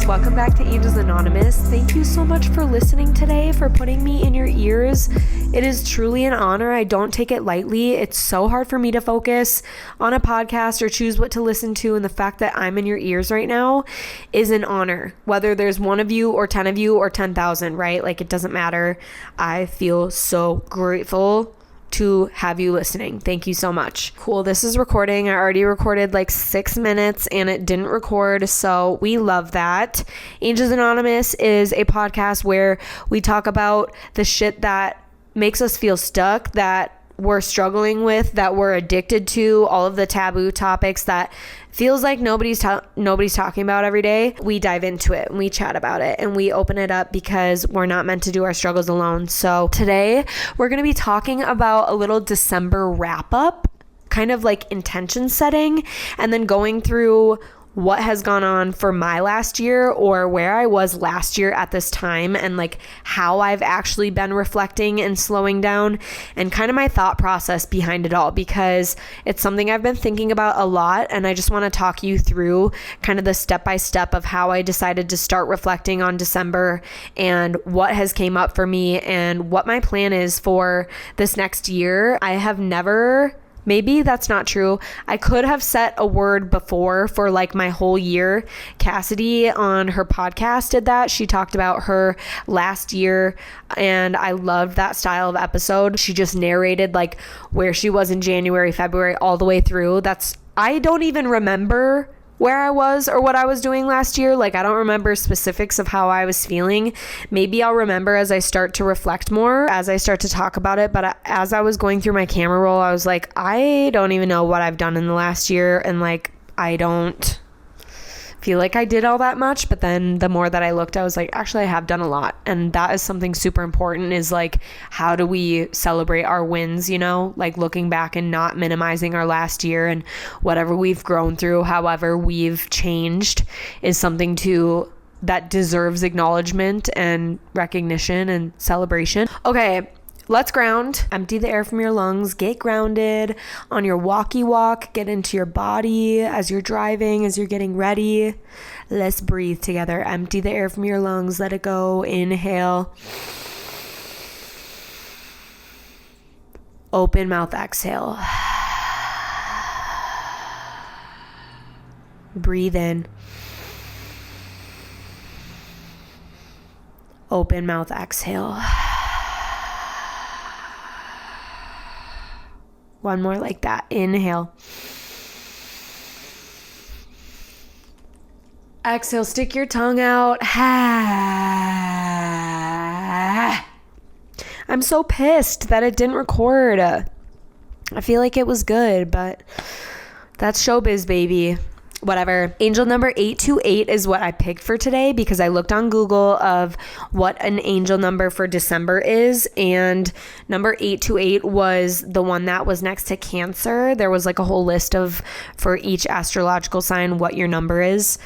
guys, welcome back to Angels Anonymous. Thank you so much for listening today, for putting me in your ears. It is truly an honor. I don't take it lightly. It's so hard for me to focus on a podcast or choose what to listen to, and the fact that I'm in your ears right now is an honor. Whether there's one of you or 10 of you or 10,000, right? Like, it doesn't matter. I feel so grateful to have you listening. Thank you so much. Cool. This is recording. I already recorded like 6 minutes and it didn't record. So we love that. Angels Anonymous is a podcast where we talk about the shit that makes us feel stuck, that we're struggling with, that we're addicted to, all of the taboo topics that feels like nobody's talking about every day. We dive into it and we chat about it and we open it up because we're not meant to do our struggles alone. So today we're going to be talking about a little December wrap up, kind of like intention setting, and then going through what has gone on for my last year, or where I was last year at this time, and like how I've actually been reflecting and slowing down, and kind of my thought process behind it all, because it's something I've been thinking about a lot. And I just want to talk you through kind of the step-by-step of how I decided to start reflecting on December and what has came up for me and what my plan is for this next year. I have never... Maybe that's not true. I could have set a word before for like my whole year. Cassidy on her podcast did that. She talked about her last year and I loved that style of episode. She just narrated like where she was in January, February, all the way through. I don't even remember where I was or what I was doing last year. Like, I don't remember specifics of how I was feeling. Maybe I'll remember as I start to reflect more, as I start to talk about it. But as I was going through my camera roll, I was like, I don't even know what I've done in the last year. And like, I don't feel like I did all that much. But then the more that I looked, I was like, actually, I have done a lot. And that is something super important, is like, how do we celebrate our wins, you know, like looking back and not minimizing our last year, and whatever we've grown through, however we've changed, is something that deserves acknowledgement and recognition and celebration. Okay. Let's ground. Empty the air from your lungs. Get grounded on your walkie walk. Get into your body as you're driving, as you're getting ready. Let's breathe together. Empty the air from your lungs. Let it go. Inhale. Open mouth, exhale. Breathe in. Open mouth, exhale. One more like that. Inhale. Exhale, stick your tongue out. I'm so pissed that it didn't record. I feel like it was good, but that's showbiz, baby. Whatever. Angel number 828 is what I picked for today, because I looked on Google of what an angel number for December is, and number 828 was the one that was next to Cancer. There was like a whole list of, for each astrological sign, what your number is.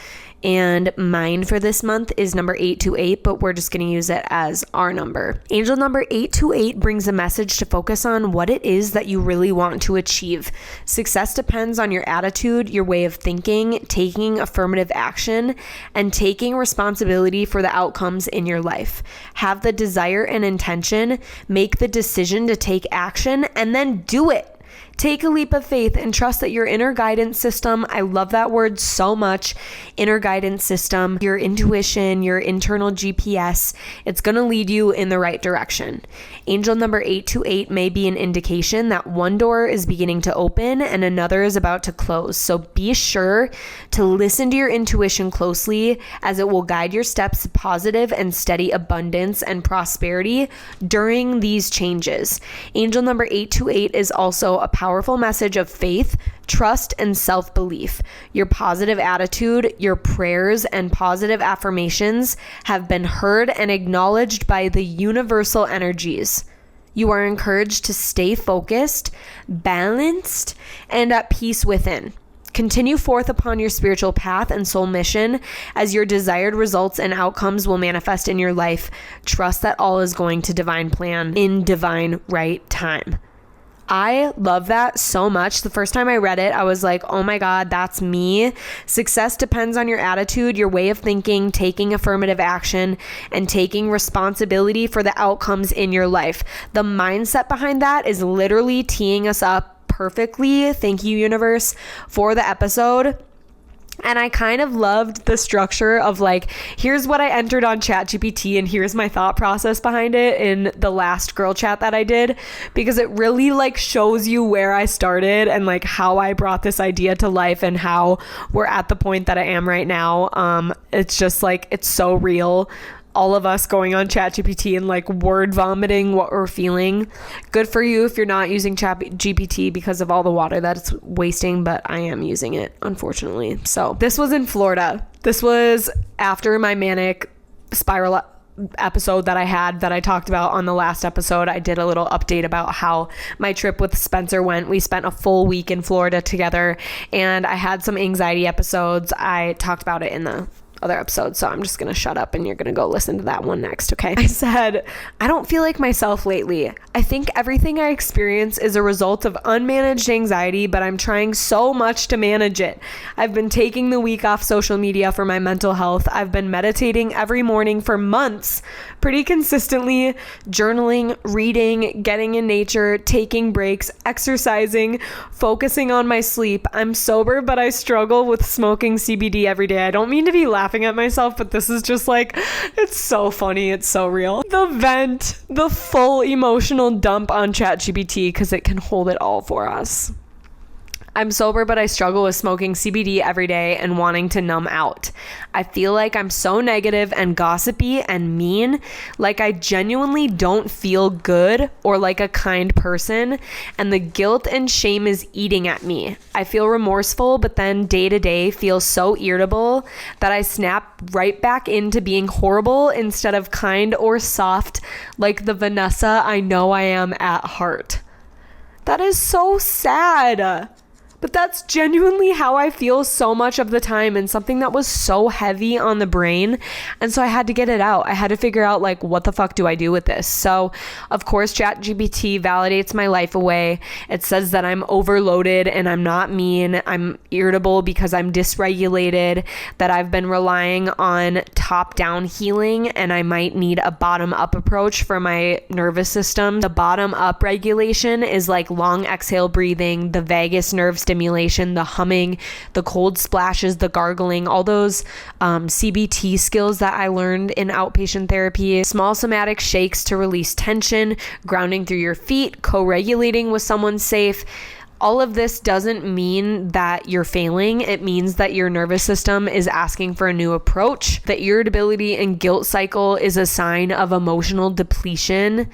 And mine for this month is number 828, but we're just going to use it as our number. Angel number 828 brings a message to focus on what it is that you really want to achieve. Success depends on your attitude, your way of thinking, taking affirmative action, and taking responsibility for the outcomes in your life. Have the desire and intention, make the decision to take action, and then do it. Take a leap of faith and trust that your inner guidance system, I love that word so much, inner guidance system, your intuition, your internal GPS, it's going to lead you in the right direction. Angel number 828 may be an indication that one door is beginning to open and another is about to close. So be sure to listen to your intuition closely, as it will guide your steps to positive and steady abundance and prosperity during these changes. Angel number 828 is also a powerful message of faith, trust, and self-belief. Your positive attitude, your prayers, and positive affirmations have been heard and acknowledged by the universal energies. You are encouraged to stay focused, balanced, and at peace within. Continue forth upon your spiritual path and soul mission, as your desired results and outcomes will manifest in your life. Trust that all is going to divine plan in divine right time. I love that so much. The first time I read it, I was like, oh my God, that's me. Success depends on your attitude, your way of thinking, taking affirmative action, and taking responsibility for the outcomes in your life. The mindset behind that is literally teeing us up perfectly. Thank you, universe, for the episode. And I kind of loved the structure of like, here's what I entered on ChatGPT and here's my thought process behind it in the last girl chat that I did, because it really like shows you where I started and like how I brought this idea to life and how we're at the point that I am right now. It's just like, it's so real. All of us going on ChatGPT and like word vomiting what we're feeling. Good for you if you're not using ChatGPT because of all the water that it's wasting, but I am using it, unfortunately. So this was in Florida. This was after my manic spiral episode that I talked about on the last episode. I did a little update about how my trip with Spencer went. We spent a full week in Florida together and I had some anxiety episodes. I talked about it in the other episode, so I'm just gonna shut up and you're gonna go listen to that one next, okay? I said, I don't feel like myself lately. I think everything I experience is a result of unmanaged anxiety, but I'm trying so much to manage it. I've been taking the week off social media for my mental health. I've been meditating every morning for months, pretty consistently, journaling, reading, getting in nature, taking breaks, exercising, focusing on my sleep. I'm sober, but I struggle with smoking CBD every day. I don't mean to be laughing at myself, but this is just like, it's so funny. It's so real. The full emotional dump on ChatGPT, because it can hold it all for us. I'm sober, but I struggle with smoking CBD every day and wanting to numb out. I feel like I'm so negative and gossipy and mean, like I genuinely don't feel good or like a kind person, and the guilt and shame is eating at me. I feel remorseful, but then day to day feel so irritable that I snap right back into being horrible instead of kind or soft, like the Vanessa I know I am at heart. That is so sad. But that's genuinely how I feel so much of the time, and something that was so heavy on the brain. And so I had to get it out. I had to figure out like, what the fuck do I do with this? So of course, ChatGPT validates my life away. It says that I'm overloaded and I'm not mean. I'm irritable because I'm dysregulated, that I've been relying on top-down healing and I might need a bottom-up approach for my nervous system. The bottom-up regulation is like long exhale breathing, the vagus nerve stimulation, the humming, the cold splashes, the gargling, all those CBT skills that I learned in outpatient therapy, small somatic shakes to release tension, grounding through your feet, co-regulating with someone safe. All of this doesn't mean that you're failing. It means that your nervous system is asking for a new approach. The irritability and guilt cycle is a sign of emotional depletion.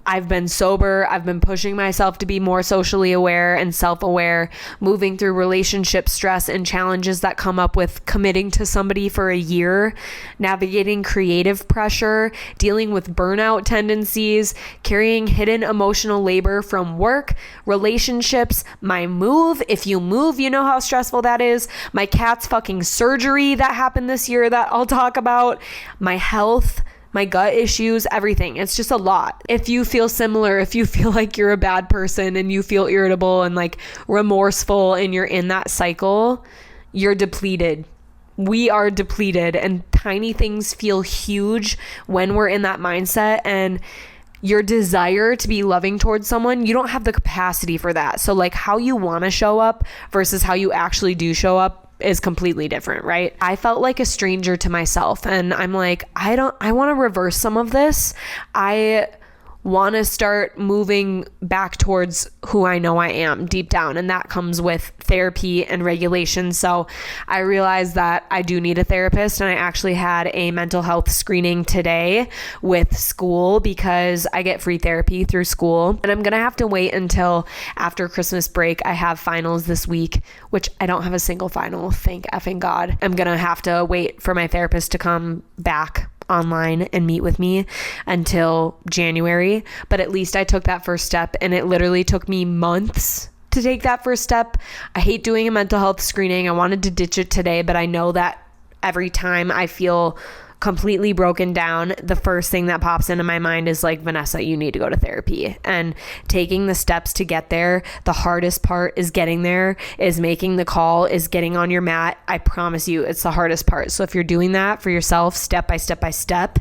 I've been sober. I've been pushing myself to be more socially aware and self-aware, moving through relationship stress and challenges that come up with committing to somebody for a year, navigating creative pressure, dealing with burnout tendencies, carrying hidden emotional labor from work, relationships, my move. If you move, you know how stressful that is. My cat's fucking surgery that happened this year that I'll talk about, my health, my gut issues, everything. It's just a lot. If you feel similar, if you feel like you're a bad person and you feel irritable and like remorseful and you're in that cycle, you're depleted. We are depleted, and tiny things feel huge when we're in that mindset. And your desire to be loving towards someone, you don't have the capacity for that. So like how you want to show up versus how you actually do show up is completely different, right? I felt like a stranger to myself, and I'm like, I want to reverse some of this. I want to start moving back towards who I know I am deep down, and that comes with therapy and regulation. So I realized that I do need a therapist, and I actually had a mental health screening today with school because I get free therapy through school, and I'm gonna have to wait until after Christmas break. I have finals this week, which I don't have a single final, thank effing God. I'm gonna have to wait for my therapist to come back online and meet with me until January, but at least I took that first step, and it literally took me months to take that first step. I hate doing a mental health screening. I wanted to ditch it today, but I know that every time I feel completely broken down, the first thing that pops into my mind is like, Vanessa, you need to go to therapy. And taking the steps to get there, the hardest part is getting there, is making the call, is getting on your mat. I promise you, it's the hardest part. So if you're doing that for yourself, step by step by step,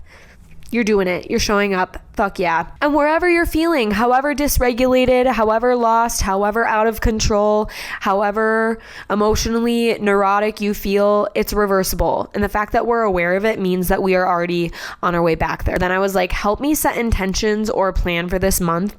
you're doing it. You're showing up. Fuck yeah. And wherever you're feeling, however dysregulated, however lost, however out of control, however emotionally neurotic you feel, it's reversible. And the fact that we're aware of it means that we are already on our way back there. Then I was like, help me set intentions or plan for this month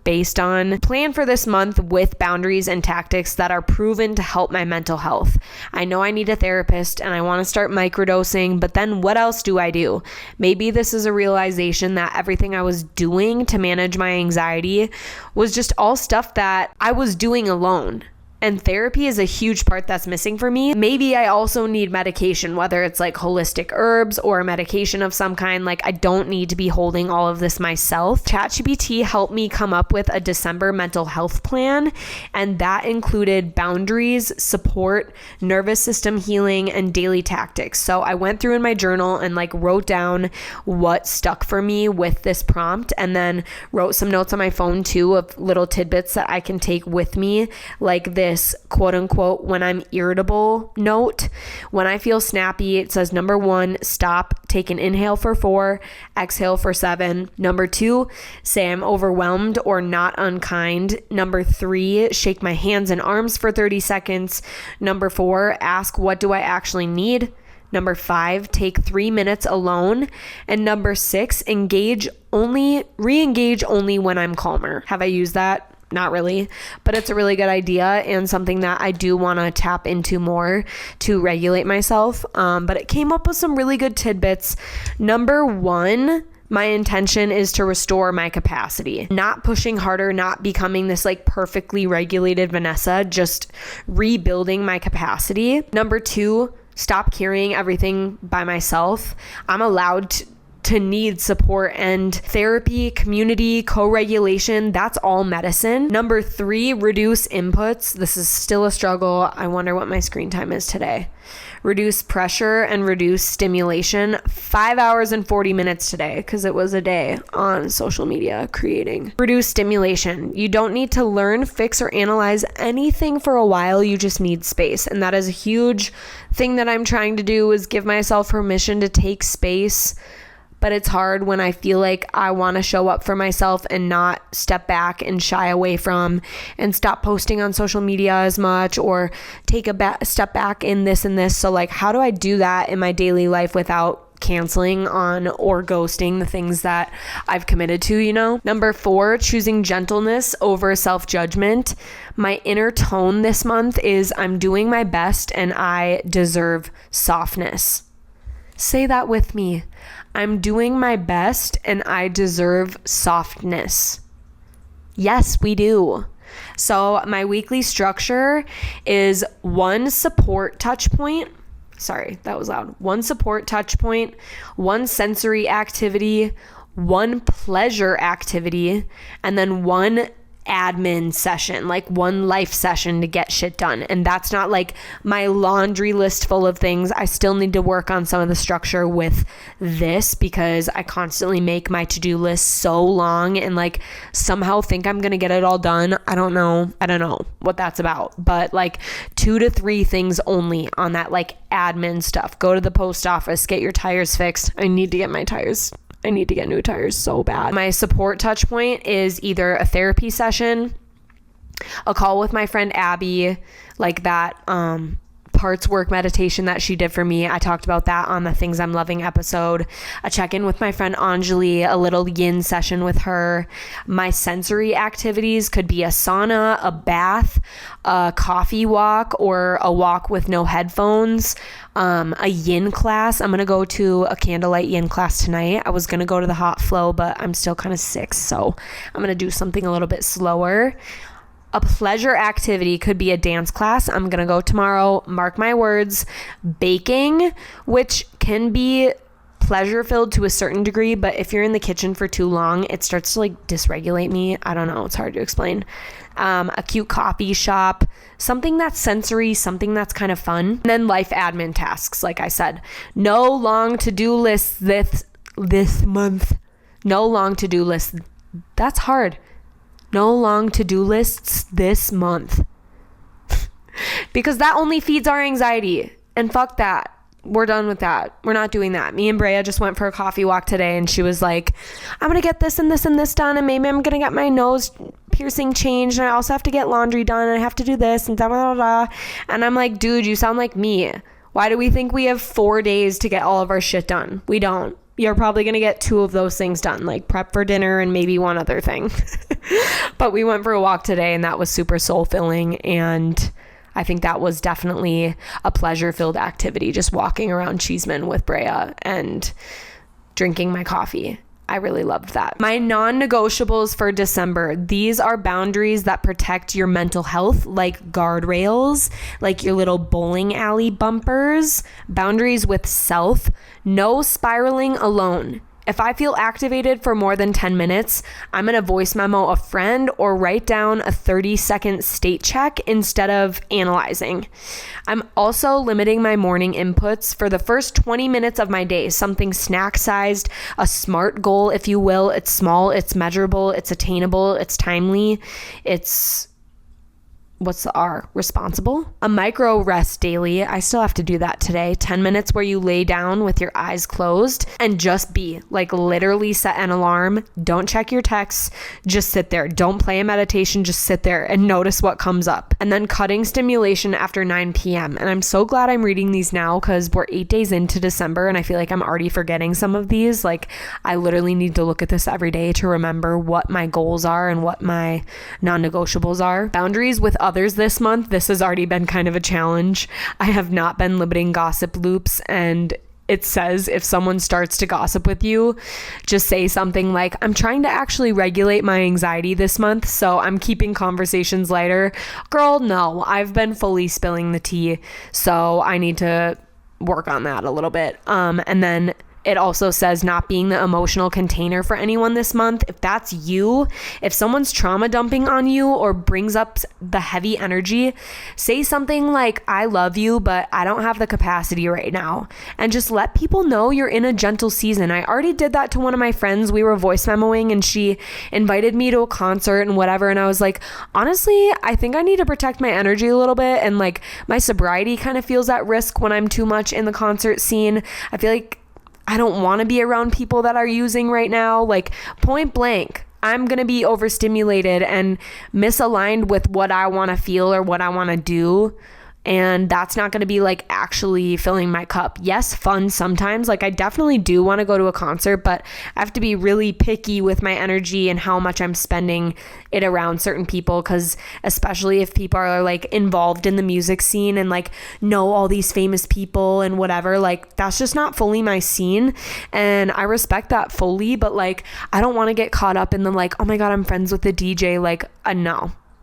with boundaries and tactics that are proven to help my mental health. I know I need a therapist and I want to start microdosing, but then what else do I do? Maybe this is a realization that everything I was doing to manage my anxiety was just all stuff that I was doing alone. And therapy is a huge part that's missing for me. Maybe I also need medication, whether it's like holistic herbs or a medication of some kind. Like, I don't need to be holding all of this myself. ChatGPT helped me come up with a December mental health plan, and that included boundaries, support, nervous system healing, and daily tactics. So I went through in my journal and like wrote down what stuck for me with this prompt, and then wrote some notes on my phone too of little tidbits that I can take with me, like this quote unquote when I'm irritable note. When I feel snappy, it says, number 1, stop, take an inhale for 4, exhale for 7. Number 2, say I'm overwhelmed or not unkind. Number 3, shake my hands and arms for 30 seconds. Number 4, ask, what do I actually need? Number 5, take 3 minutes alone. And number 6, re-engage only when I'm calmer. Have I used that? Not really, but it's a really good idea and something that I do want to tap into more to regulate myself. But it came up with some really good tidbits. Number 1, my intention is to restore my capacity, not pushing harder, not becoming this like perfectly regulated Vanessa, just rebuilding my capacity. Number 2, stop carrying everything by myself. I'm allowed to need support, and therapy, community, co-regulation, that's all medicine. Number 3, reduce inputs. This is still a struggle. I wonder what my screen time is today. Reduce pressure and reduce stimulation. 5 hours and 40 minutes today because it was a day on social media creating. Reduce stimulation. You don't need to learn, fix, or analyze anything for a while. You just need space. And that is a huge thing that I'm trying to do, is give myself permission to take space. But it's hard when I feel like I want to show up for myself and not step back and shy away from and stop posting on social media as much, or take a step back in this and this. So like, how do I do that in my daily life without canceling on or ghosting the things that I've committed to, you know? Number 4, choosing gentleness over self-judgment. My inner tone this month is I'm doing my best and I deserve softness. Say that with me. I'm doing my best and I deserve softness. Yes, we do. So my weekly structure is 1 support touch point. Sorry, that was loud. 1 support touch point, 1 sensory activity, 1 pleasure activity, and then 1 admin session, like 1 life session to get shit done. And that's not like my laundry list full of things. I still need to work on some of the structure with this because I constantly make my to-do list so long and like somehow think I'm gonna get it all done. I don't know what that's about, but like 2 to 3 things only on that like admin stuff. Go to the post office, get your tires fixed. I need to get new tires so bad. My support touch point is either a therapy session, a call with my friend Abby, like that parts work meditation that she did for me. I talked about that on the Things I'm Loving episode. A check-in with my friend Anjali, a little yin session with her. My sensory activities could be a sauna, a bath, a coffee walk, or a walk with no headphones. A yin class. I'm going to go to a candlelight yin class tonight. I was going to go to the hot flow, but I'm still kind of sick, so I'm going to do something a little bit slower. A pleasure activity could be a dance class. I'm going to go tomorrow, mark my words. Baking, which can be pleasure filled to a certain degree, but if you're in the kitchen for too long, it starts to like dysregulate me. I don't know. It's hard to explain. A cute coffee shop, something that's sensory, something that's kind of fun. And then life admin tasks. Like I said, no long to-do lists this month. No long to-do lists. That's hard. No long to-do lists this month. Because that only feeds our anxiety. And fuck that. We're done with that. We're not doing that. Me and Brea just went for a coffee walk today, and she was like, I'm going to get this and this and this done, and maybe I'm going to get my nose piercing changed, and I also have to get laundry done, and I have to do this, and da da da da. And I'm like, dude, you sound like me. Why do we think we have 4 days to get all of our shit done? We don't. You're probably going to get 2 of those things done, like prep for dinner and maybe one other thing. But we went for a walk today, and that was super soul-filling, and I think that was definitely a pleasure-filled activity, just walking around Cheeseman with Brea and drinking my coffee. I really loved that. My non-negotiables for December. These are boundaries that protect your mental health, like guardrails, like your little bowling alley bumpers. Boundaries with self. No spiraling alone. If I feel activated for more than 10 minutes, I'm going to voice memo a friend or write down a 30-second state check instead of analyzing. I'm also limiting my morning inputs for the first 20 minutes of my day, something snack-sized, a SMART goal, if you will. It's small, it's measurable, it's attainable, it's timely, it's... what's the R? Responsible? A micro rest daily. I still have to do that today. 10 minutes where you lay down with your eyes closed and just be. Like literally set an alarm. Don't check your texts. Just sit there. Don't play a meditation. Just sit there and notice what comes up. And then cutting stimulation after 9 p.m. And I'm so glad I'm reading these now because we're 8 days into December and I feel like I'm already forgetting some of these. Like I literally need to look at this every day to remember what my goals are and what my non-negotiables are. Boundaries with others this month. This has already been kind of a challenge. I have not been limiting gossip loops, and it says if someone starts to gossip with you, just say something like, I'm trying to actually regulate my anxiety this month, so I'm keeping conversations lighter. Girl, no, I've been fully spilling the tea, so I need to work on that a little bit. And then it also says not being the emotional container for anyone this month. If that's you, if someone's trauma dumping on you or brings up the heavy energy, say something like, I love you, but I don't have the capacity right now. And just let people know you're in a gentle season. I already did that to one of my friends. We were voice memoing and she invited me to a concert and whatever. And I was like, honestly, I think I need to protect my energy a little bit. And like my sobriety kind of feels at risk when I'm too much in the concert scene. I feel like I don't want to be around people that are using right now. Like point blank, I'm going to be overstimulated and misaligned with what I want to feel or what I want to do. And that's not going to be like actually filling my cup. Yes, fun sometimes. Like I definitely do want to go to a concert, but I have to be really picky with my energy and how much I'm spending it around certain people. Because especially if people are like involved in the music scene and like know all these famous people and whatever, like that's just not fully my scene. And I respect that fully, but like I don't want to get caught up in the like, oh my God, I'm friends with the DJ. Like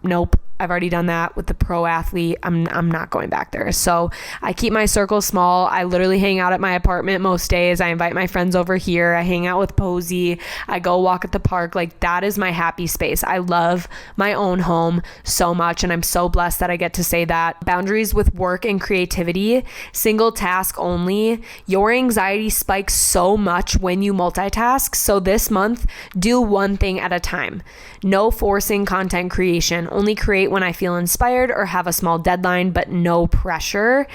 nope. I've already done that with the pro athlete. I'm not going back there. So I keep my circle small. I literally hang out at my apartment most days. I invite my friends over here. I hang out with Posey. I go walk at the park. Like that is my happy space. I love my own home so much. And I'm so blessed that I get to say that. Boundaries with work and creativity, single task only. Your anxiety spikes so much when you multitask. So this month, do one thing at a time. No forcing content creation. Only create when I feel inspired or have a small deadline, but no pressure.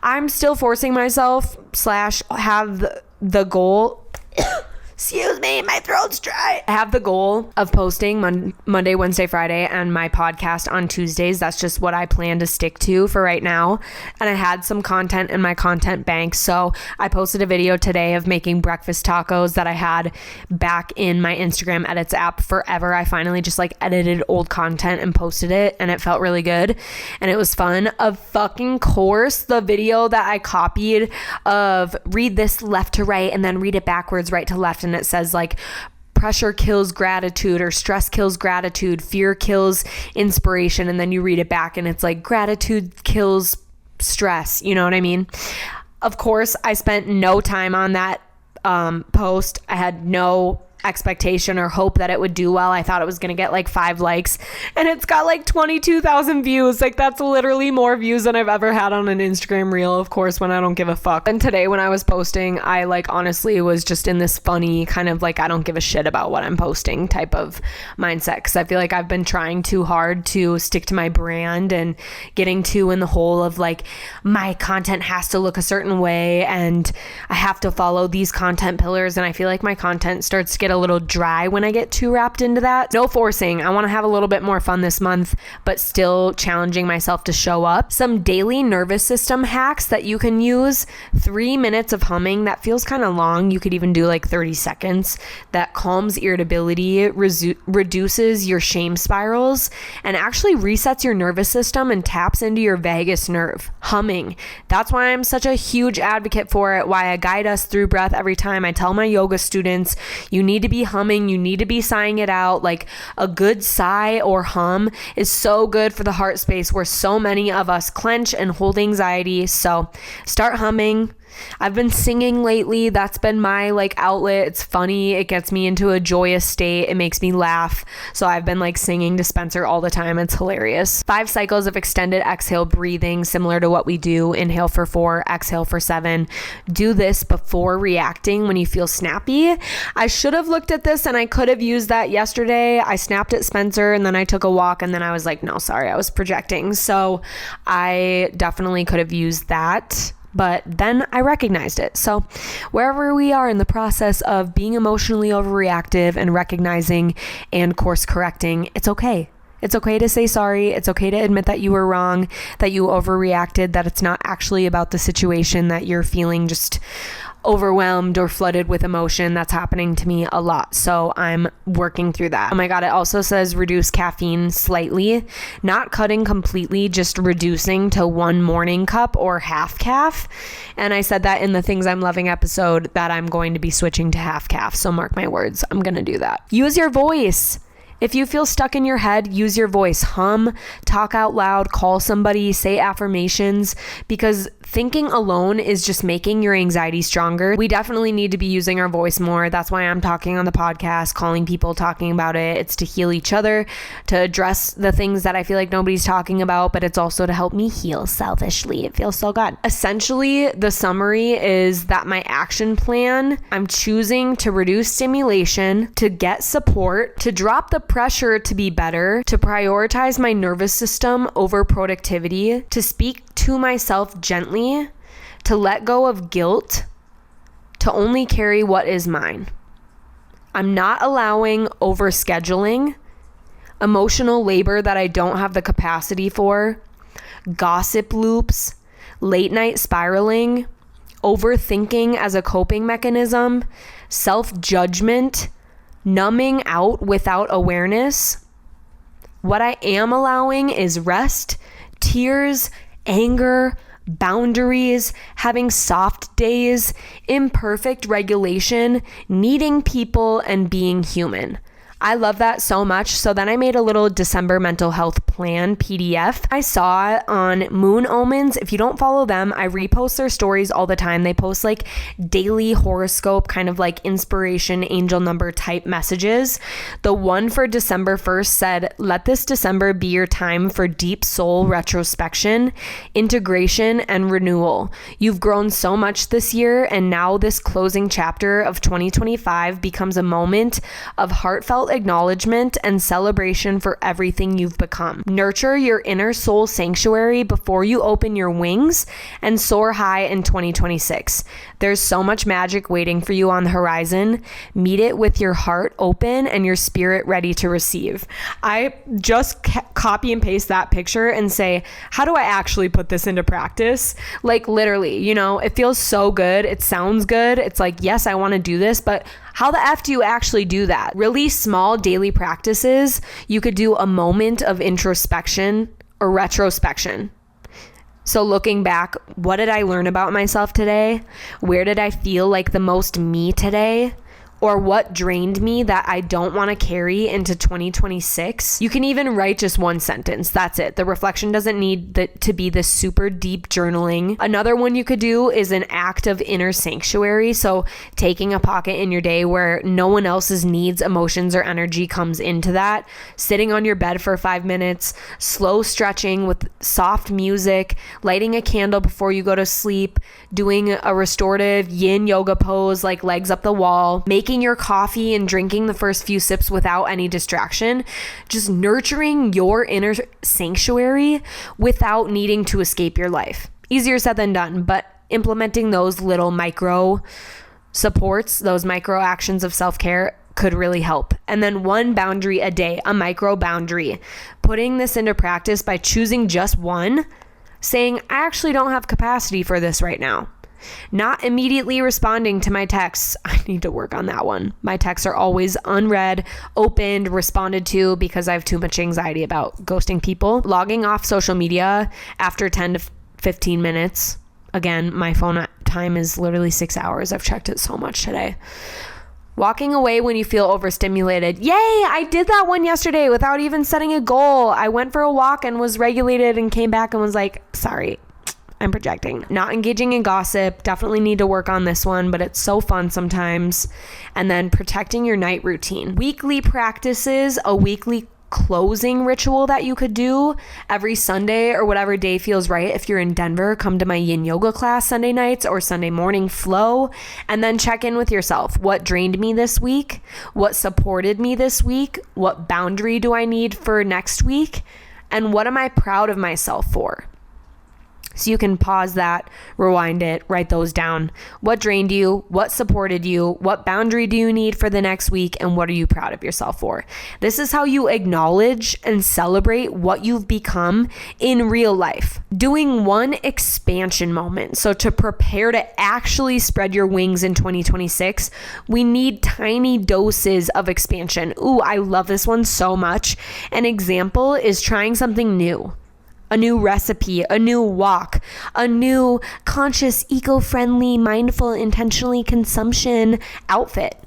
I'm still forcing myself / have the goal. Excuse me, my throat's dry. I have the goal of posting Monday, Wednesday, Friday, and my podcast on Tuesdays. That's just what I plan to stick to for right now. And I had some content in my content bank. So I posted a video today of making breakfast tacos that I had back in my Instagram edits app forever. I finally just like edited old content and posted it, and it felt really good. And it was fun. Of fucking course, the video that I copied of read this left to right and then read it backwards, right to left. And it says like pressure kills gratitude or stress kills gratitude, fear kills inspiration. And then you read it back and it's like gratitude kills stress. You know what I mean? Of course, I spent no time on that post. I had no expectation or hope that it would do well. I thought it was going to get like 5 likes and it's got like 22,000 views. Like that's literally more views than I've ever had on an Instagram reel, of course, when I don't give a fuck. And today when I was posting, I like honestly was just in this funny kind of like I don't give a shit about what I'm posting type of mindset, because I feel like I've been trying too hard to stick to my brand and getting too in the hole of like my content has to look a certain way and I have to follow these content pillars, and I feel like my content starts to get a little dry when I get too wrapped into that. No forcing. I want to have a little bit more fun this month, but still challenging myself to show up. Some daily nervous system hacks that you can use: 3 minutes of humming. That feels kind of long. You could even do like 30 seconds. That calms irritability, reduces your shame spirals, and actually resets your nervous system and taps into your vagus nerve. Humming. That's why I'm such a huge advocate for it, why I guide us through breath every time. I tell my yoga students, you need to be humming, you need to be sighing it out. Like a good sigh or hum is so good for the heart space where so many of us clench and hold anxiety. So start humming. I've been singing lately. That's been my like outlet. It's funny. It gets me into a joyous state. It makes me laugh. So I've been like singing to Spencer all the time. It's hilarious. 5 cycles of extended exhale breathing, similar to what we do. Inhale for 4, exhale for 7. Do this before reacting when you feel snappy. I should have looked at this and I could have used that yesterday. I snapped at Spencer and then I took a walk and then I was like, no, sorry, I was projecting. So I definitely could have used that. But then I recognized it. So wherever we are in the process of being emotionally overreactive and recognizing and course correcting, it's okay. It's okay to say sorry. It's okay to admit that you were wrong, that you overreacted, that it's not actually about the situation, that you're feeling just overwhelmed or flooded with emotion. That's happening to me a lot. So I'm working through that. Oh my God. It also says reduce caffeine slightly, not cutting completely, just reducing to 1 morning cup or half calf. And I said that in the Things I'm Loving episode that I'm going to be switching to half calf. So mark my words. I'm going to do that. Use your voice. If you feel stuck in your head, use your voice. Hum, talk out loud, call somebody, say affirmations, because thinking alone is just making your anxiety stronger. We definitely need to be using our voice more. That's why I'm talking on the podcast, calling people, talking about it. It's to heal each other, to address the things that I feel like nobody's talking about, but it's also to help me heal selfishly. It feels so good. Essentially, the summary is that my action plan, I'm choosing to reduce stimulation, to get support, to drop the pressure to be better, to prioritize my nervous system over productivity, to speak to myself gently, to let go of guilt, to only carry what is mine. I'm not allowing overscheduling, emotional labor that I don't have the capacity for, gossip loops, late night spiraling, overthinking as a coping mechanism, self-judgment, numbing out without awareness. What I am allowing is rest, tears, anger, boundaries, having soft days, imperfect regulation, needing people, and being human. I love that so much. So then I made a little December mental health plan PDF. I saw it on Moon Omens. If you don't follow them, I repost their stories all the time. They post like daily horoscope, kind of like inspiration, angel number type messages. The one for December 1st said, let this December be your time for deep soul retrospection, integration, and renewal. You've grown so much this year, and now this closing chapter of 2025 becomes a moment of heartfelt acknowledgement and celebration for everything you've become. Nurture your inner soul sanctuary before you open your wings and soar high in 2026. There's so much magic waiting for you on the horizon. Meet it with your heart open and your spirit ready to receive. I just copy and paste that picture and say, how do I actually put this into practice? Like literally, you know, it feels so good. It sounds good. It's like, yes, I want to do this, but how the F do you actually do that? Really small daily practices. You could do a moment of introspection or retrospection. So looking back, what did I learn about myself today? Where did I feel like the most me today? or what drained me that I don't want to carry into 2026. You can even write just one sentence. That's it. The reflection doesn't need to be this super deep journaling. Another one you could do is an act of inner sanctuary. So taking a pocket in your day where no one else's needs, emotions, or energy comes into that. Sitting on your bed for 5 minutes, slow stretching with soft music, lighting a candle before you go to sleep, doing a restorative yin yoga pose like legs up the wall, making your coffee and drinking the first few sips without any distraction, just nurturing your inner sanctuary without needing to escape your life. Easier said than done, but implementing those little micro supports, those micro actions of self-care could really help. And then one boundary a day, a micro boundary, putting this into practice by choosing just one, saying, I actually don't have capacity for this right now. Not immediately responding to my texts. I need to work on that one. My texts are always unread, opened, responded to because I have too much anxiety about ghosting people. Logging off social media after 10 to 15 minutes. Again, my phone time is literally 6 hours. I've checked it so much today. Walking away when you feel overstimulated. Yay, I did that one yesterday without even setting a goal. I went for a walk and was regulated and came back and was like, sorry, I'm projecting. Not engaging in gossip. Definitely need to work on this one, but it's so fun sometimes. And then protecting your night routine. Weekly practices, a weekly closing ritual that you could do every Sunday or whatever day feels right. If you're in Denver, come to my yin yoga class Sunday nights or Sunday morning flow, and then check in with yourself. What drained me this week? What supported me this week? What boundary do I need for next week? And what am I proud of myself for? So you can pause that, rewind it, write those down. What drained you? What supported you? What boundary do you need for the next week? And what are you proud of yourself for? This is how you acknowledge and celebrate what you've become in real life. Doing one expansion moment. So to prepare to actually spread your wings in 2026, we need tiny doses of expansion. Ooh, I love this one so much. An example is trying something new. A new recipe, a new walk, a new conscious, eco-friendly, mindful, intentionally consumption outfit.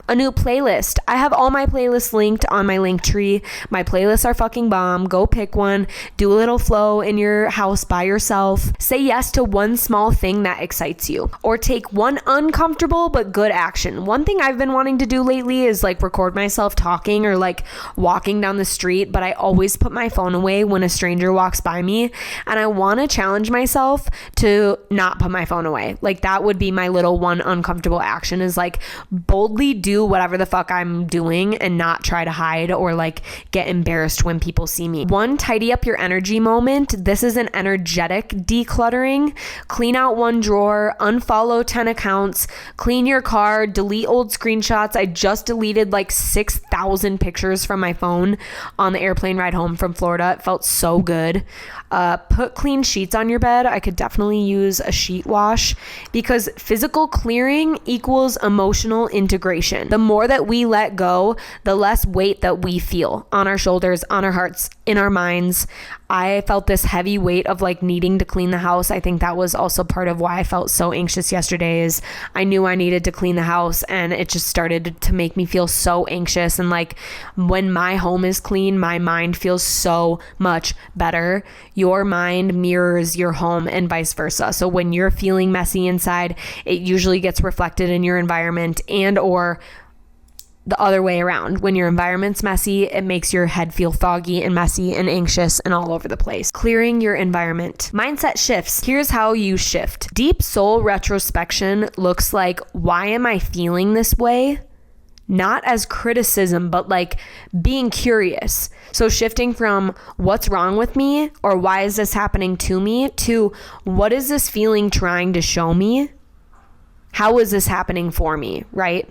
A new playlist. I have all my playlists linked on my link tree. My playlists are fucking bomb. Go pick one. Do a little flow in your house by yourself. Say yes to one small thing that excites you. Or take one uncomfortable but good action. One thing I've been wanting to do lately is like record myself talking or like walking down the street, but I always put my phone away when a stranger walks by me. And I want to challenge myself to not put my phone away. Like that would be my little one uncomfortable action, is like boldly do whatever the fuck I'm doing and not try to hide or like get embarrassed when people see me. One, tidy up your energy moment. This is an energetic decluttering. Clean out one drawer, unfollow 10 accounts, clean your car, delete old screenshots. I just deleted like 6,000 pictures from my phone on the airplane ride home from Florida. It felt so good. Put clean sheets on your bed. I could definitely use a sheet wash because physical clearing equals emotional integration. The more that we let go, the less weight that we feel on our shoulders, on our hearts, in our minds. I felt this heavy weight of like needing to clean the house. I think that was also part of why I felt so anxious yesterday, is I knew I needed to clean the house and it just started to make me feel so anxious. And like when my home is clean, my mind feels so much better. Your mind mirrors your home and vice versa. So when you're feeling messy inside, it usually gets reflected in your environment, and or the other way around. When your environment's messy, it makes your head feel foggy and messy and anxious and all over the place. Clearing your environment. Mindset shifts. Here's how you shift. Deep soul retrospection looks like, why am I feeling this way? Not as criticism, but like being curious. So shifting from what's wrong with me or why is this happening to me to what is this feeling trying to show me? How is this happening for me, right?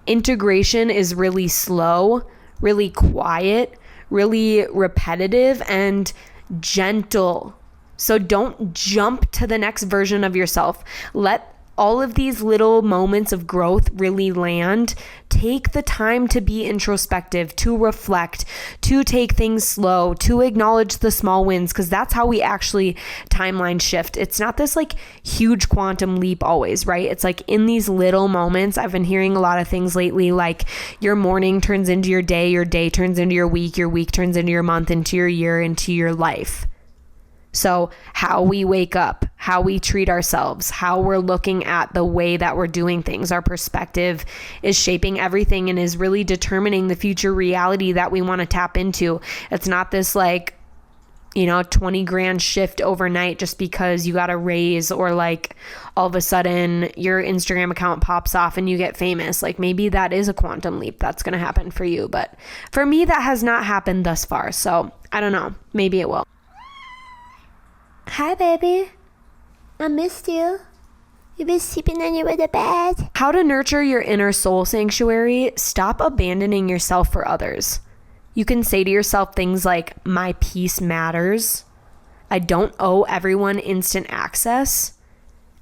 Integration is really slow, really quiet, really repetitive and gentle. So don't jump to the next version of yourself. Let all of these little moments of growth really land, take the time to be introspective, to reflect, to take things slow, to acknowledge the small wins, because that's how we actually timeline shift. It's not this like huge quantum leap always, right? It's like in these little moments. I've been hearing a lot of things lately, like your morning turns into your day turns into your week turns into your month, into your year, into your life. So how we wake up, how we treat ourselves, how we're looking at the way that we're doing things, our perspective is shaping everything and is really determining the future reality that we want to tap into. It's not this like, 20 grand shift overnight just because you got a raise, or like all of a sudden your Instagram account pops off and you get famous. Like maybe that is a quantum leap that's going to happen for you. But for me, that has not happened thus far. So I don't know. Maybe it will. Hi, baby. I missed you. You've been sleeping under the bed. How to nurture your inner soul sanctuary. Stop abandoning yourself for others. You can say to yourself things like, my peace matters. I don't owe everyone instant access.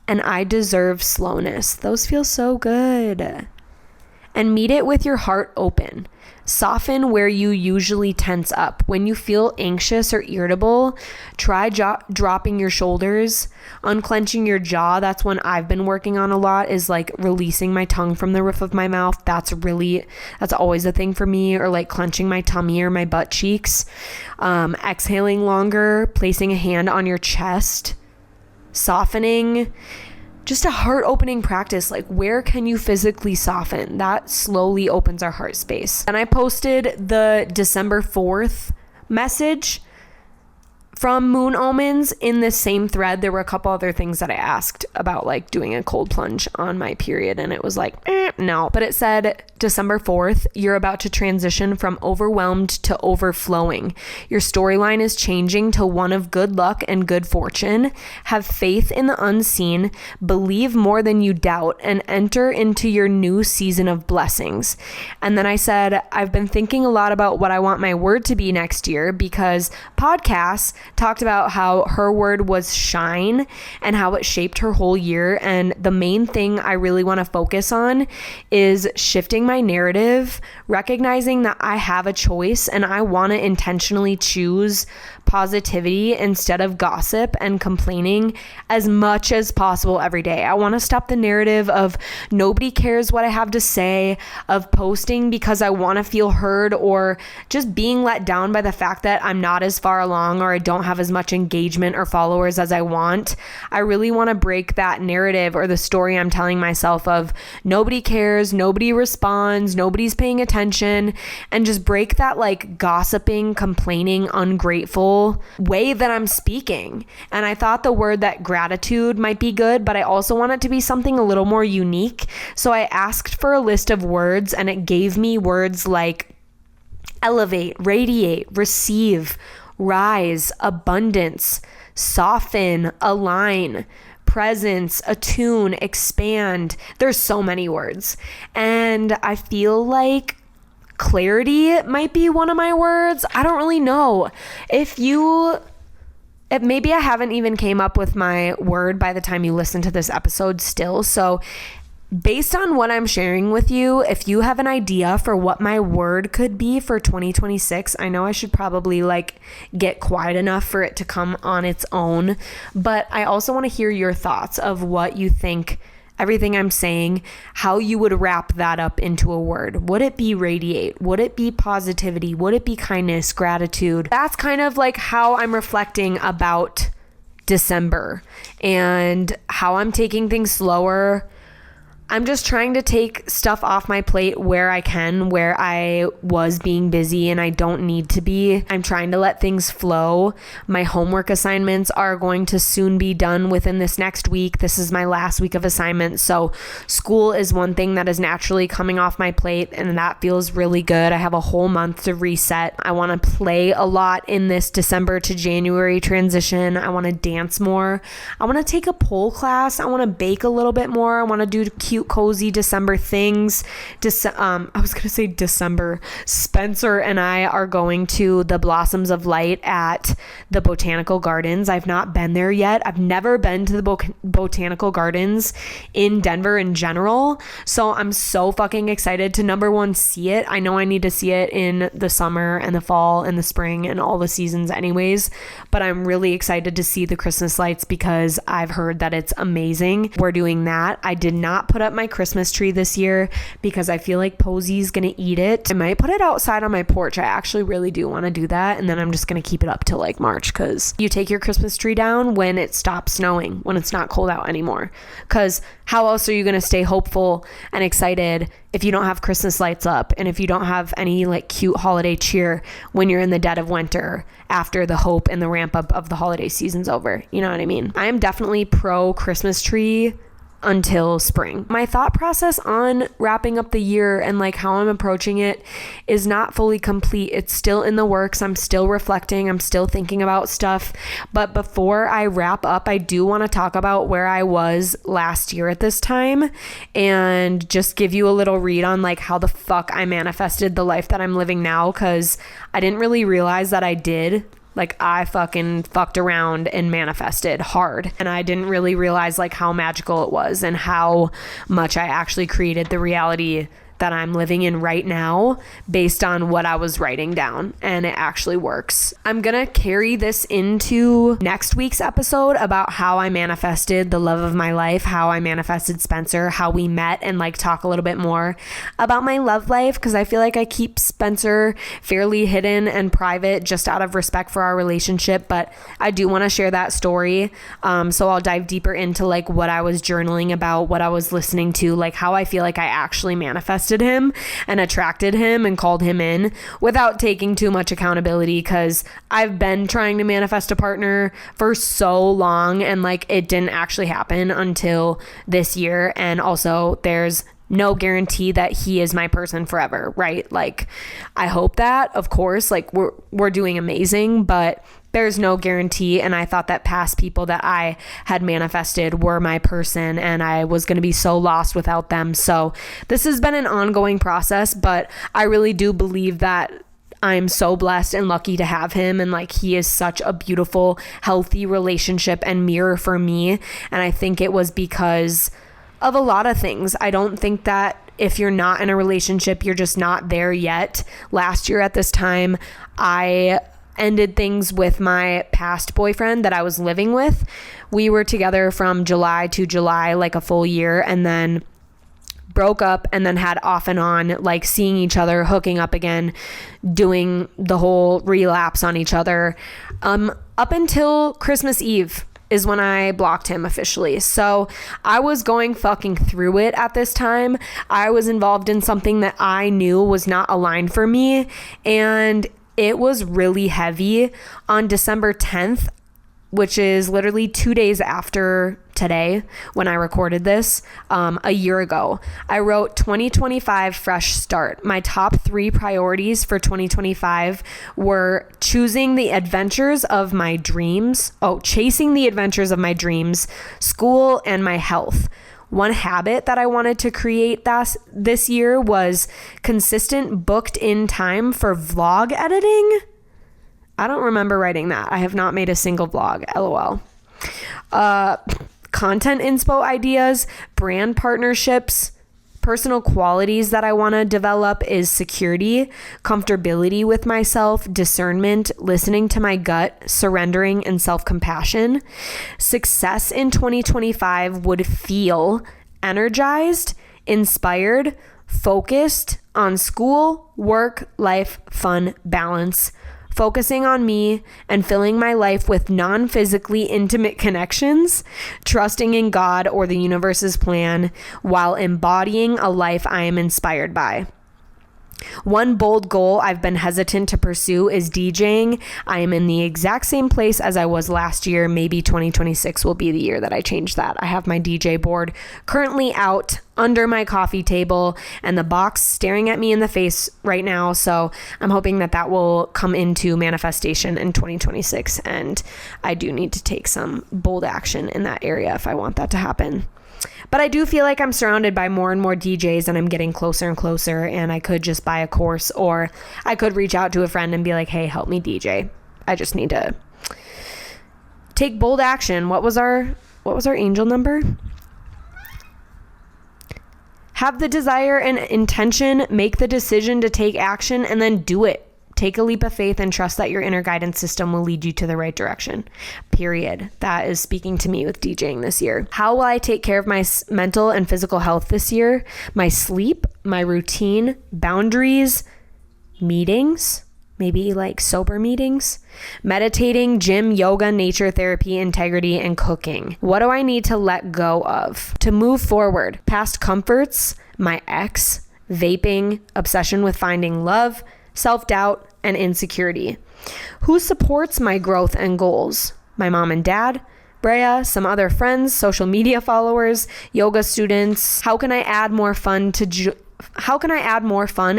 And I deserve slowness. Those feel so good. And meet it with your heart open. Soften where you usually tense up. When you feel anxious or irritable, try dropping your shoulders, unclenching your jaw. That's one I've been working on a lot, is like releasing my tongue from the roof of my mouth. That's always a thing for me. Or like clenching my tummy or my butt cheeks. Exhaling longer, placing a hand on your chest, softening. Just a heart-opening practice. Like, where can you physically soften? That slowly opens our heart space. And I posted the December 4th message from Moon Omens in this same thread. There were a couple other things that I asked about, like doing a cold plunge on my period, and it was like, no. But it said, December 4th, you're about to transition from overwhelmed to overflowing. Your storyline is changing to one of good luck and good fortune. Have faith in the unseen, believe more than you doubt, and enter into your new season of blessings. And then I said, I've been thinking a lot about what I want my word to be next year, because podcasts talked about how her word was shine and how it shaped her whole year. And the main thing I really want to focus on is shifting my narrative, recognizing that I have a choice and I want to intentionally choose positivity instead of gossip and complaining as much as possible every day. I want to stop the narrative of nobody cares what I have to say, of posting because I want to feel heard, or just being let down by the fact that I'm not as far along or I don't have as much engagement or followers as I want. I really want to break that narrative or the story I'm telling myself of nobody cares, nobody responds, nobody's paying attention, and just break that like gossiping, complaining, ungrateful way that I'm speaking. And I thought the word that gratitude might be good, but I also want it to be something a little more unique. So I asked for a list of words, and it gave me words like elevate, radiate, receive, rise, abundance, soften, align, presence, attune, expand. There's so many words. And I feel like clarity might be one of my words. I don't really know. Maybe I haven't even came up with my word by the time you listen to this episode still. So based on what I'm sharing with you, if you have an idea for what my word could be for 2026, I know I should probably like get quiet enough for it to come on its own, but I also want to hear your thoughts of what you think everything I'm saying, how you would wrap that up into a word. Would it be radiate? Would it be positivity? Would it be kindness, gratitude? That's kind of like how I'm reflecting about December and how I'm taking things slower. I'm just trying to take stuff off my plate where I can, where I was being busy and I don't need to be. I'm trying to let things flow. My homework assignments are going to soon be done within this next week. This is my last week of assignments. So school is one thing that is naturally coming off my plate, and that feels really good. I have a whole month to reset. I want to play a lot in this December to January transition. I want to dance more. I want to take a pole class. I want to bake a little bit more. I want to do Q cute, cozy December things. I was going to say December. Spencer and I are going to the Blossoms of Light at the Botanical Gardens. I've not been there yet. I've never been to the Botanical Gardens in Denver in general. So I'm so fucking excited to, number one, see it. I know I need to see it in the summer and the fall and the spring and all the seasons anyways, but I'm really excited to see the Christmas lights because I've heard that it's amazing. We're doing that. I did not put up my Christmas tree this year because I feel like Posy's gonna eat it. I might put it outside on my porch. I actually really do want to do that, and then I'm just gonna keep it up till like March, because you take your Christmas tree down when it stops snowing, when it's not cold out anymore, because how else are you gonna stay hopeful and excited if you don't have Christmas lights up and if you don't have any like cute holiday cheer when you're in the dead of winter after the hope and the ramp up of the holiday season's over? You know what I mean? I am definitely pro Christmas tree until spring. My thought process on wrapping up the year and like how I'm approaching it is not fully complete. It's still in the works. I'm still reflecting. I'm still thinking about stuff. But before I wrap up, I do want to talk about where I was last year at this time and just give you a little read on like how the fuck I manifested the life that I'm living now, because I didn't really realize that I did. Like, I fucking fucked around and manifested hard. And I didn't really realize like how magical it was and how much I actually created the reality that I'm living in right now based on what I was writing down, and it actually works. I'm gonna carry this into next week's episode about how I manifested the love of my life, how I manifested Spencer, how we met, and like talk a little bit more about my love life, because I feel like I keep Spencer fairly hidden and private just out of respect for our relationship, but I do want to share that story. So I'll dive deeper into like what I was journaling about, what I was listening to, like how I feel like I actually manifested him and attracted him and called him in without taking too much accountability, because I've been trying to manifest a partner for so long and like it didn't actually happen until this year. And also there's no guarantee that he is my person forever, right? Like, I hope that, of course, like we're doing amazing, but there's no guarantee. And I thought that past people that I had manifested were my person and I was going to be so lost without them. So this has been an ongoing process, but I really do believe that I'm so blessed and lucky to have him, and like he is such a beautiful, healthy relationship and mirror for me. And I think it was because of a lot of things. I don't think that if you're not in a relationship, you're just not there yet. Last year at this time, I ended things with my past boyfriend that I was living with. We were together from July to July, like a full year, and then broke up, and then had off and on, like seeing each other, hooking up again, doing the whole relapse on each other, up until Christmas Eve is when I blocked him officially. So I was going fucking through it at this time. I was involved in something that I knew was not aligned for me, and it was really heavy. On December 10th, which is literally 2 days after today when I recorded this, a year ago, I wrote 2025 fresh start. My top 3 priorities for 2025 were chasing the adventures of my dreams, school, and my health. One habit that I wanted to create this year was consistent booked in time for vlog editing. I don't remember writing that. I have not made a single vlog, LOL. Content inspo ideas, brand partnerships, personal qualities that I want to develop is security, comfortability with myself, discernment, listening to my gut, surrendering, and self-compassion. Success in 2025 would feel energized, inspired, focused on school, work, life, fun, balance, focusing on me and filling my life with non-physically intimate connections, trusting in God or the universe's plan while embodying a life I am inspired by. One bold goal I've been hesitant to pursue is DJing. I am in the exact same place as I was last year. Maybe 2026 will be the year that I change that. I have my DJ board currently out under my coffee table and the box staring at me in the face right now. So I'm hoping that that will come into manifestation in 2026. And I do need to take some bold action in that area if I want that to happen. But I do feel like I'm surrounded by more and more DJs and I'm getting closer and closer, and I could just buy a course, or I could reach out to a friend and be like, hey, help me DJ. I just need to take bold action. What was our angel number? Have the desire and intention, make the decision to take action, and then do it. Take a leap of faith and trust that your inner guidance system will lead you to the right direction. Period. That is speaking to me with DJing this year. How will I take care of my mental and physical health this year? My sleep, my routine, boundaries, meetings, maybe like sober meetings, meditating, gym, yoga, nature therapy, integrity, and cooking. What do I need to let go of to move forward? Past comforts, my ex, vaping, obsession with finding love, self-doubt, and insecurity. Who supports my growth and goals? My mom and dad, Brea, some other friends, social media followers, yoga students. How can I add more fun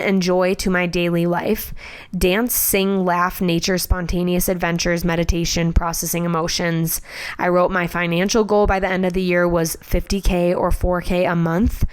and joy to my daily life? Dance, sing, laugh, nature, spontaneous adventures, meditation, processing emotions. I wrote my financial goal by the end of the year was $50K or $4K a month.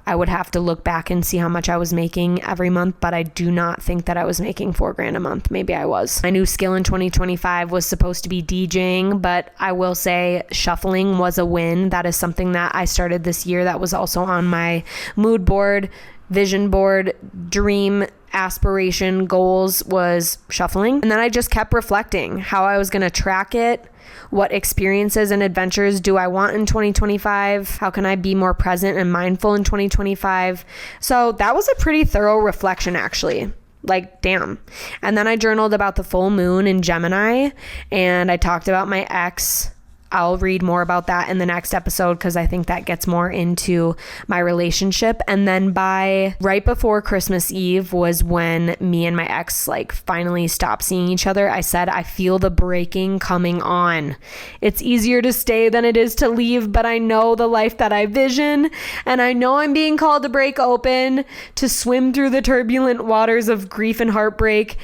I would have to look back and see how much I was making every month, but I do not think that I was making $4,000 a month. Maybe I was. My new skill in 2025 was supposed to be DJing, but I will say shuffling was a win. That is something that I started this year that was also on my mood board, vision board, dream, aspiration, goals was shuffling. And then I just kept reflecting how I was going to track it. What experiences and adventures do I want in 2025? How can I be more present and mindful in 2025? So that was a pretty thorough reflection, actually. Like, damn. And then I journaled about the full moon in Gemini, and I talked about my ex. I'll read more about that in the next episode because I think that gets more into my relationship. And then by right before Christmas Eve was when me and my ex finally stopped seeing each other. I said, I feel the breaking coming on. It's easier to stay than it is to leave, but I know the life that I vision, and I know I'm being called to break open, to swim through the turbulent waters of grief and heartbreak,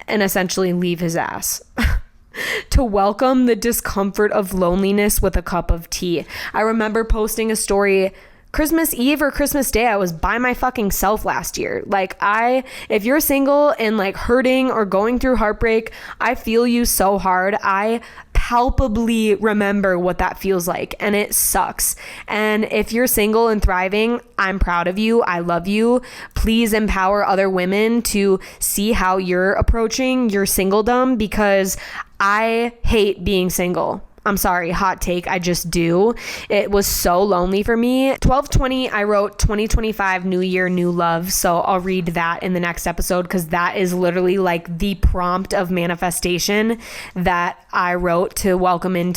and essentially leave his ass. To welcome the discomfort of loneliness with a cup of tea. I remember posting a story Christmas Eve or Christmas Day. I was by my fucking self last year. If you're single and hurting or going through heartbreak, I feel you so hard. I palpably remember what that feels like, and it sucks. And if you're single and thriving, I'm proud of you. I love you. Please empower other women to see how you're approaching your singledom, because I hate being single. I'm sorry, hot take, I just do. It was so lonely for me. 12/20, I wrote 2025, new year, new love. So I'll read that in the next episode, because that is literally the prompt of manifestation that I wrote to welcome in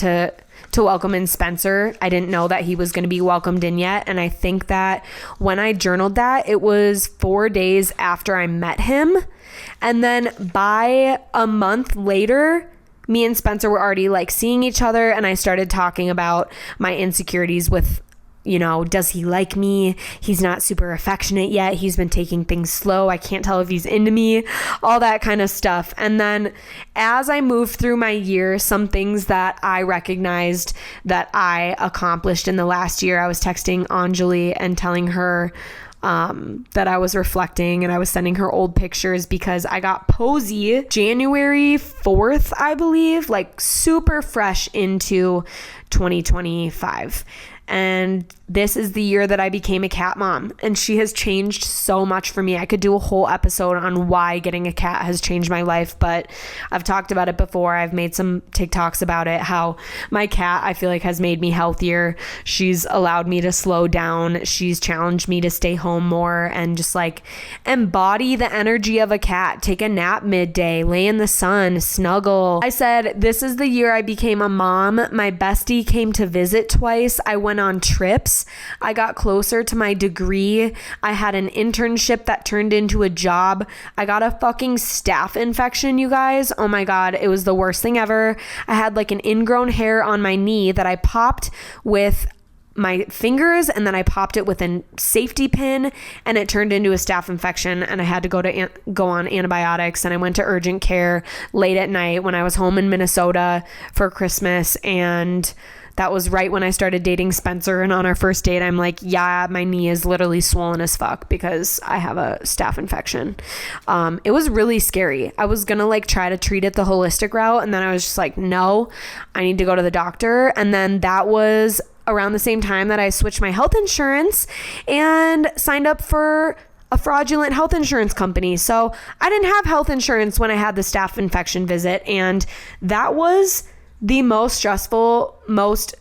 Spencer. I didn't know that he was going to be welcomed in yet. And I think that when I journaled that, it was 4 days after I met him. And then by a month later, me and Spencer were already seeing each other, and I started talking about my insecurities with, does he like me? He's not super affectionate yet. He's been taking things slow. I can't tell if he's into me, all that kind of stuff. And then as I moved through my year, some things that I recognized that I accomplished in the last year, I was texting Anjali and telling her that I was reflecting, and I was sending her old pictures because I got Posey January 4th, I believe, super fresh into 2025. And this is the year that I became a cat mom, and she has changed so much for me. I could do a whole episode on why getting a cat has changed my life, but I've talked about it before. I've made some TikToks about it, how my cat, I feel has made me healthier. She's allowed me to slow down. She's challenged me to stay home more and just embody the energy of a cat. Take a nap midday, lay in the sun, snuggle. I said, this is the year I became a mom. My bestie came to visit twice. I went on trips. I got closer to my degree. I had an internship that turned into a job. I got a fucking staph infection, you guys. Oh my God. It was the worst thing ever. I had an ingrown hair on my knee that I popped with my fingers, and then I popped it with a safety pin, and it turned into a staph infection, and I had to go on antibiotics, and I went to urgent care late at night when I was home in Minnesota for Christmas, and That was right when I started dating Spencer, and on our first date, I'm like, yeah, my knee is literally swollen as fuck because I have a staph infection. It was really scary. I was gonna like try to treat it the holistic route, and then I was just like, no, I need to go to the doctor. And then that was around the same time that I switched my health insurance and signed up for a fraudulent health insurance company. So I didn't have health insurance when I had the staph infection visit, and that was the most stressful, most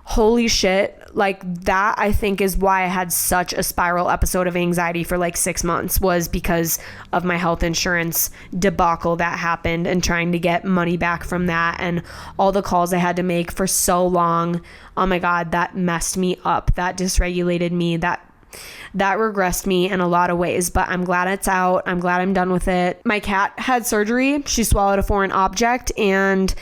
holy shit. Like that, I think, is why I had such a spiral episode of anxiety for like 6 months, was because of my health insurance debacle that happened and trying to get money back from that and all the calls I had to make for so long. Oh my God, that messed me up. That dysregulated me. That regressed me in a lot of ways, but I'm glad it's out. I'm glad I'm done with it. My cat had surgery. She swallowed a foreign object, and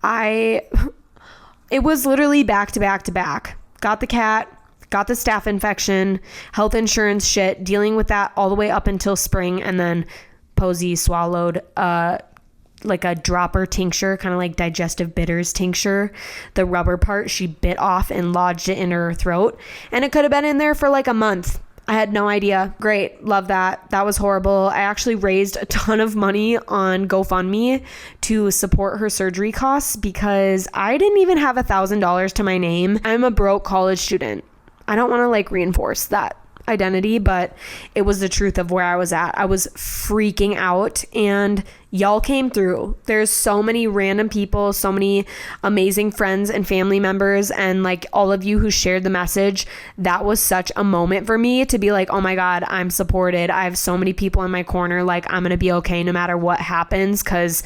it was literally back to back to back. Got the cat, got the staph infection, health insurance shit, dealing with that all the way up until spring, and then Posey swallowed like a dropper tincture, kind of like digestive bitters tincture. The rubber part she bit off and lodged it in her throat, and it could have been in there for like a month. I had no idea. Great. Love that. That was horrible. I actually raised a ton of money on GoFundMe to support her surgery costs because I didn't even have $1,000 to my name. I'm a broke college student. I don't want to like reinforce that identity, but it was the truth of where I was at. I was freaking out, and y'all came through. There's so many random people, so many amazing friends and family members, and like all of you who shared the message. That was such a moment for me to be like, oh my God, I'm supported. I have so many people in my corner. Like, I'm gonna be okay no matter what happens, because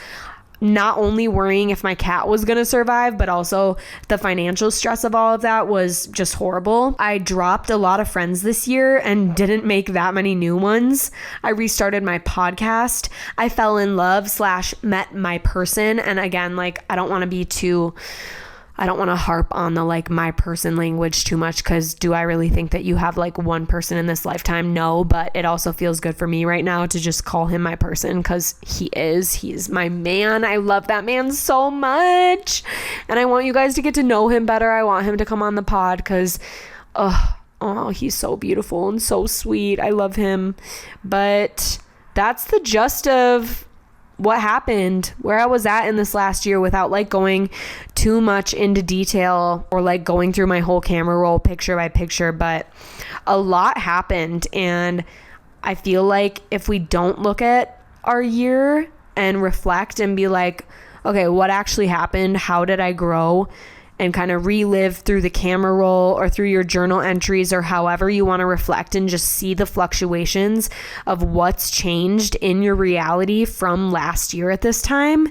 not only worrying if my cat was going to survive, but also the financial stress of all of that was just horrible. I dropped a lot of friends this year and didn't make that many new ones. I restarted my podcast. I fell in love / met my person. And again, like, I don't want to harp on the like my person language too much, because do I really think that you have like one person in this lifetime? No, but it also feels good for me right now to just call him my person, because he's my man. I love that man so much, and I want you guys to get to know him better. I want him to come on the pod because oh, he's so beautiful and so sweet. I love him. But that's the gist of what happened, where I was at in this last year, without like going too much into detail or like going through my whole camera roll picture by picture. But a lot happened, and I feel like if we don't look at our year and reflect and be like, okay, what actually happened? How did I grow? And kind of relive through the camera roll or through your journal entries or however you want to reflect, and just see the fluctuations of what's changed in your reality from last year at this time.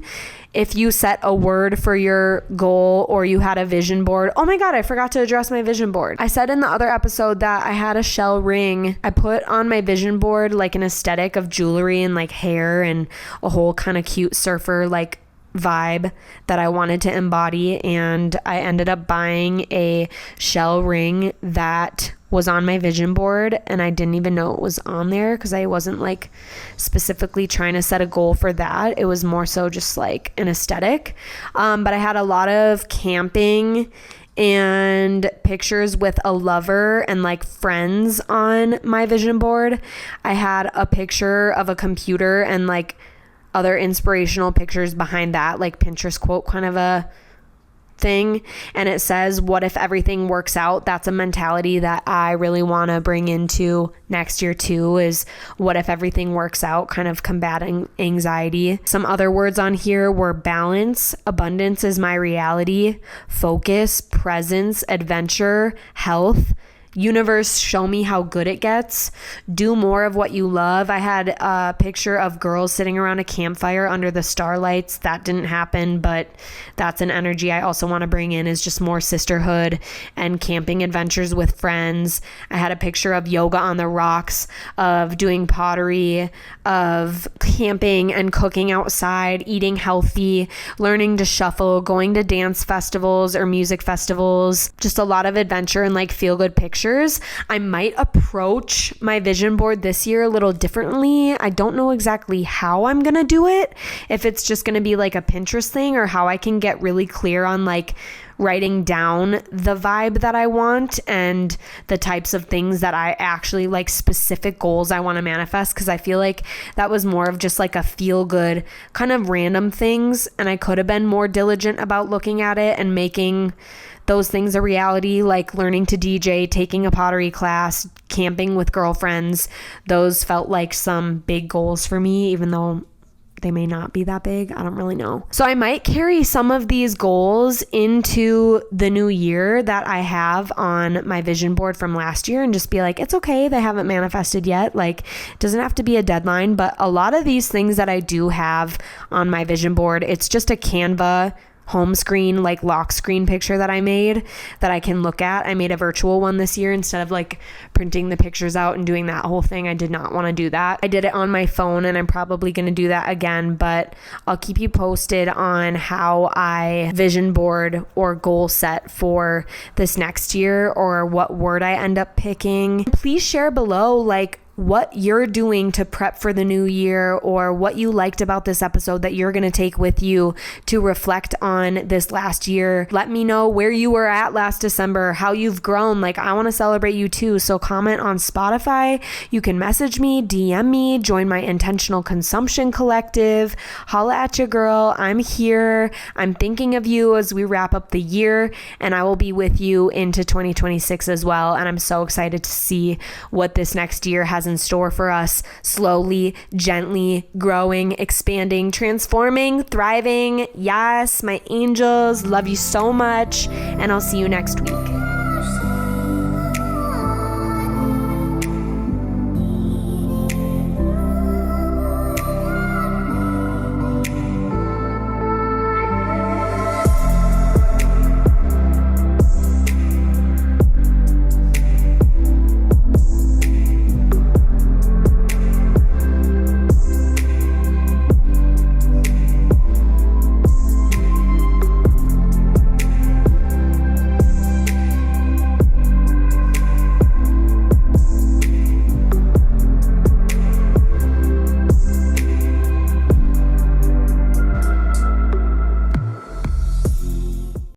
If you set a word for your goal or you had a vision board. Oh my God, I forgot to address my vision board. I said in the other episode that I had a shell ring. I put on my vision board like an aesthetic of jewelry and like hair and a whole kind of cute surfer like vibe that I wanted to embody, and I ended up buying a shell ring that was on my vision board, and I didn't even know it was on there because I wasn't like specifically trying to set a goal for that. It was more so just like an aesthetic. But I had a lot of camping and pictures with a lover and like friends on my vision board. I had a picture of a computer and like other inspirational pictures behind that, like Pinterest quote kind of a thing. And it says, what if everything works out? That's a mentality that I really want to bring into next year too, is what if everything works out, kind of combating anxiety. Some other words on here were balance, abundance is my reality, focus, presence, adventure, health, universe, show me how good it gets, do more of what you love. I had a picture of girls sitting around a campfire under the starlights. That didn't happen, but that's an energy I also want to bring in, is just more sisterhood and camping adventures with friends. I had a picture of yoga on the rocks, of doing pottery, of camping and cooking outside, eating healthy, learning to shuffle, going to dance festivals or music festivals, just a lot of adventure and like feel good pictures. I might approach my vision board this year a little differently. I don't know exactly how I'm going to do it. If it's just going to be like a Pinterest thing, or how I can get really clear on like writing down the vibe that I want and the types of things that I actually like, specific goals I want to manifest, because I feel like that was more of just like a feel good kind of random things, and I could have been more diligent about looking at it and making those things a reality, like learning to DJ, taking a pottery class, camping with girlfriends. Those felt like some big goals for me, even though they may not be that big. I don't really know. So I might carry some of these goals into the new year that I have on my vision board from last year and just be like, it's okay, they haven't manifested yet. Like, it doesn't have to be a deadline, but a lot of these things that I do have on my vision board, it's just a Canva home screen, like lock screen picture that I made that I can look at. I made a virtual one this year instead of like printing the pictures out and doing that whole thing. I did not want to do that. I did it on my phone, and I'm probably going to do that again, but I'll keep you posted on how I vision board or goal set for this next year, or what word I end up picking. Please share below like what you're doing to prep for the new year, or what you liked about this episode that you're going to take with you to reflect on this last year. Let me know where you were at last December, how you've grown. Like, I want to celebrate you too. So comment on Spotify. You can message me, DM me, join my intentional consumption collective. Holla at your girl. I'm here. I'm thinking of you as we wrap up the year, and I will be with you into 2026 as well. And I'm so excited to see what this next year has in store for us, slowly, gently growing, expanding, transforming, thriving. Yes, my angels, love you so much, and I'll see you next week.